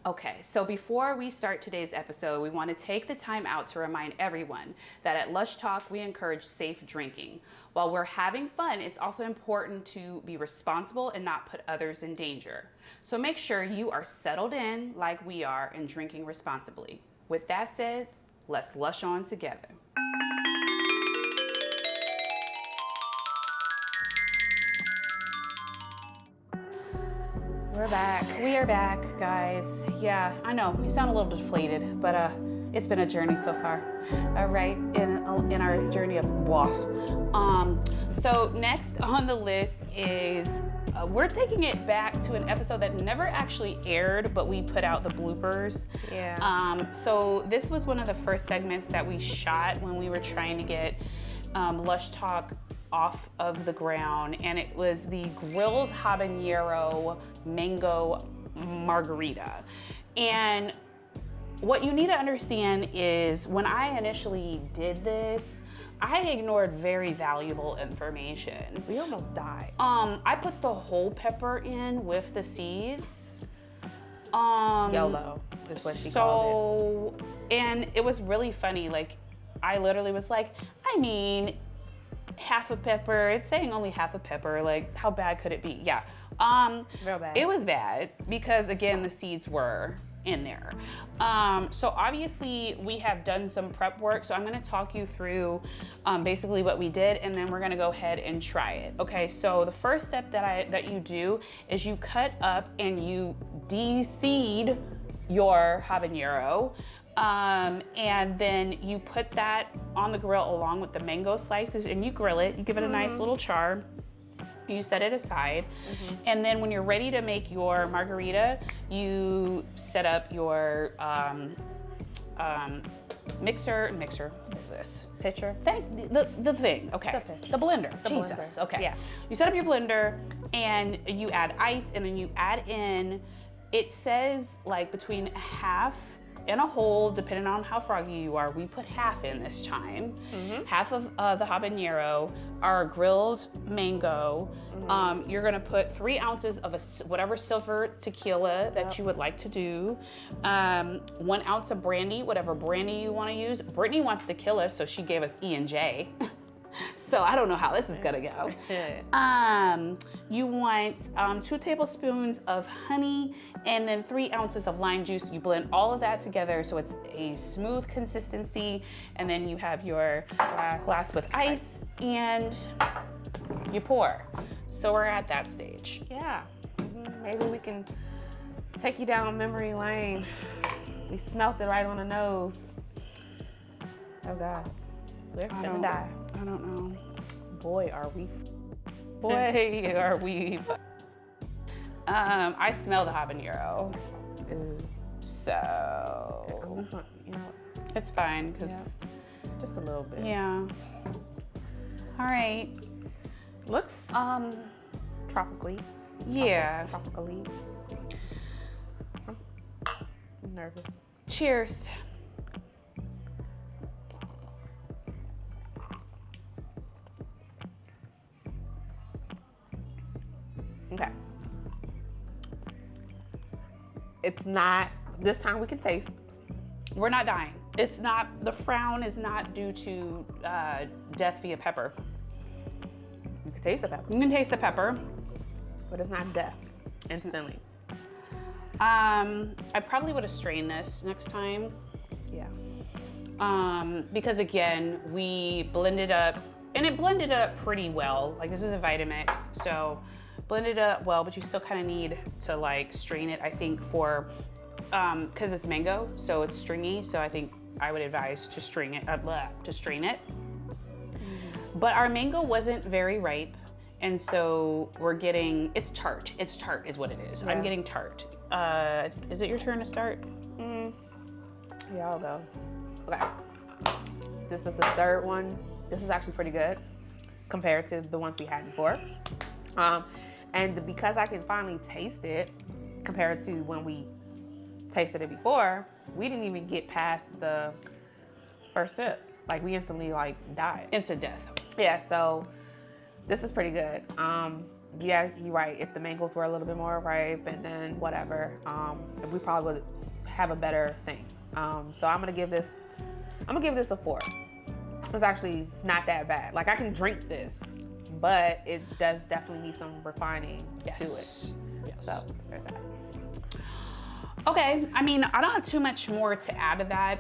Okay, so before we start today's episode, we want to take the time out to remind everyone that at Lush Talk, we encourage safe drinking. While we're having fun, it's also important to be responsible and not put others in danger. So make sure you are settled in like we are and drinking responsibly. With that said, let's lush on together. We're back. We are back, guys. Yeah, I know we sound a little deflated, but it's been a journey so far. All right, in our journey of BWAF. So next on the list is we're taking it back to an episode that never actually aired, but we put out the bloopers. Yeah. So this was one of the first segments that we shot when we were trying to get Lush Talk off of the ground, and it was the grilled habanero mango margarita. And what you need to understand is when I initially did this, I ignored very valuable information. We almost died. I put the whole pepper in with the seeds. YOLO is what she called it. And it was really funny. Like, I literally was like, I mean, half a pepper, it's saying only half a pepper, like how bad could it be? Yeah. Real bad. It was bad because again the seeds were in there. So obviously we have done some prep work, so I'm going to talk you through basically what we did, and then we're going to go ahead and try it. Okay, so the first step that you do is you cut up and you de-seed your habanero. And then you put that on the grill along with the mango slices, and you grill it. You give it a nice little char. You set it aside. And then when you're ready to make your margarita, you set up your mixer, what is this? Pitcher. The thing, okay. The blender, Jesus, blender. okay. Yeah. You set up your blender and you add ice, and then you add in, it says like between a half and a whole, depending on how froggy you are. We put half in this time. Half of the habanero, our grilled mango. You're gonna put 3 ounces of whatever silver tequila that you would like to do. 1 ounce of brandy, whatever brandy you wanna use. Brittany wants tequila, so she gave us E&J. So I don't know how this is gonna go. You want 2 tablespoons of honey, and then 3 ounces of lime juice. You blend all of that together so it's a smooth consistency, and then you have your glass with ice, and you pour. So we're at that stage. Yeah. Maybe we can take you down memory lane. We smelt it right on the nose. Oh God. We're gonna die. I don't know. Boy, are we. Boy, are we. I smell the habanero. Ooh. So. I'm just gonna, It's fine, because. just a little bit. Yeah. All right. Looks tropically. Yeah. Tropically. I'm nervous. Cheers. Okay. It's not, this time we can taste. We're not dying. It's not, the frown is not due to death via pepper. You can taste the pepper, You can taste the pepper. but it's not death instantly. I probably would have strained this next time. Yeah. Because again, we blended up, and it blended up pretty well. Like, this is a Vitamix, so blended up well, but you still kind of need to like strain it, I think, for, because it's mango, so it's stringy. So I think I would advise to strain it. But our mango wasn't very ripe, and so we're getting, it's tart. It's tart is what it is. Yeah. I'm getting tart. Is it your turn to start? Yeah, I'll go. Okay. So this is the third one. This is actually pretty good compared to the ones we had before. And because I can finally taste it compared to when we tasted it before, we didn't even get past the first sip. Like, we instantly like died. Instant death. Yeah, so this is pretty good. Yeah, you're right. If the mangoes were a little bit more ripe, and then whatever, we probably have a better thing. So I'm gonna give this a 4. It's actually not that bad. Like I can drink this, but it does definitely need some refining to it. Yes. So there's that. Okay, I mean, I don't have too much more to add to that.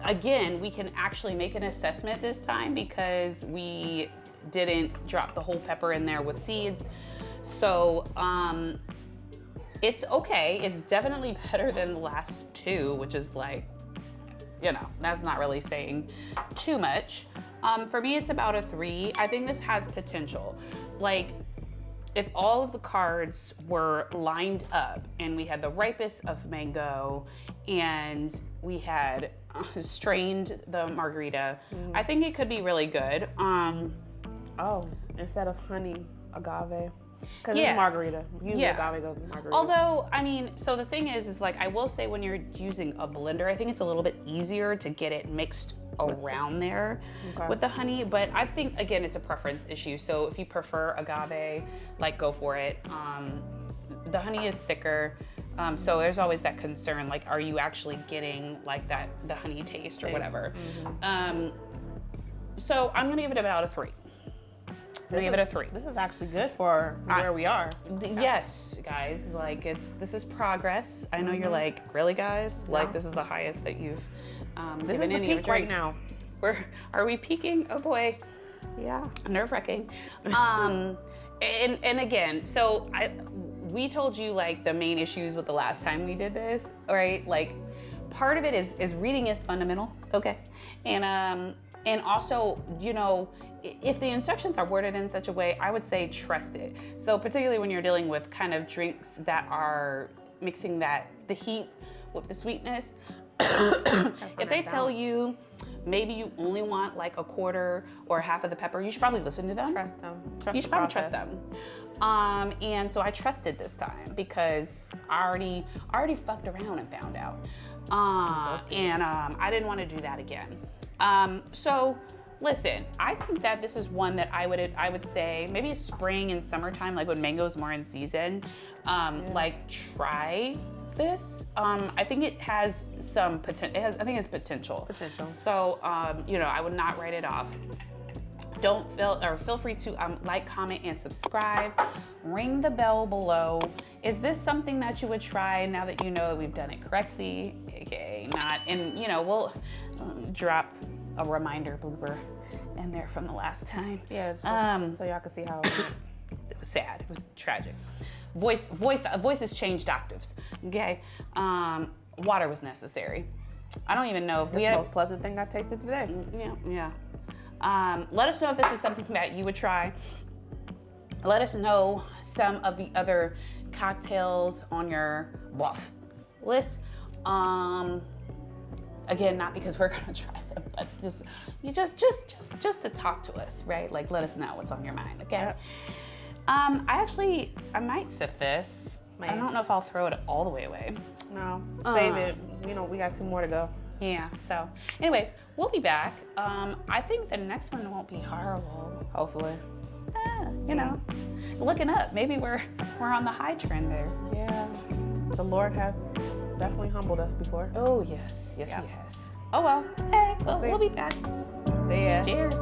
Again, we can actually make an assessment this time because we didn't drop the whole pepper in there with seeds. So it's okay. It's definitely better than the last 2, which is like, you know, that's not really saying too much. For me, it's about a 3. I think this has potential. Like, if all of the cards were lined up and we had the ripest of mango and we had strained the margarita, I think it could be really good. Oh, instead of honey, agave. Because it's margarita. Usually agave goes in margarita. Although, I mean, so the thing is like, I will say when you're using a blender, I think it's a little bit easier to get it mixed around there with the honey. But I think, again, it's a preference issue. So if you prefer agave, like go for it. The honey is thicker. So there's always that concern, like, are you actually getting like the honey taste or whatever? So I'm gonna give it about a 3. I'm gonna give it a 3. This is actually good for where we are. Yes, guys, like this is progress. I know you're like, really, guys? Like this is the highest that you've This given is the any of your peak right drinks. now. Are we peaking? Oh boy. Yeah. Nerve-wracking. And again, so we told you like the main issues with the last time we did this, right? Like part of it is reading is fundamental, okay? And also, you know, if the instructions are worded in such a way, I would say trust it. So particularly when you're dealing with kind of drinks that are mixing the heat with the sweetness, if they tell you maybe you only want like a quarter or half of the pepper, you should probably listen to them. Trust them. You should probably trust them. And so I trusted this time because I already fucked around and found out. I didn't want to do that again. So listen, I think that this is one that I would say maybe spring and summertime, like when mango's more in season, like try this. I think it has some potential. I think it's potential. So, you know, I would not write it off. Feel free to like, comment, and subscribe. Ring the bell below. Is this something that you would try now that you know that we've done it correctly? AKA not. And you know, we'll drop a reminder blooper in there from the last time. Yeah, so y'all can see how it was sad. It was tragic. Voices changed octaves. Okay. Water was necessary. I don't even know if it's the most pleasant thing I tasted today. Yeah. Let us know if this is something that you would try. Let us know some of the other cocktails on your BWAF list. Again, not because we're gonna try them, but just to talk to us, right? Like, let us know what's on your mind, okay? I might sip this. I don't know if I'll throw it all the way away. No, save it. You know, we got 2 more to go. Yeah, so anyways, we'll be back. I think the next one won't be horrible. Hopefully. You know, looking up. Maybe we're on the high trend there. Yeah, the Lord has definitely humbled us before. Oh, yes, He has. Oh well. Hey, we'll be back. See ya. Cheers.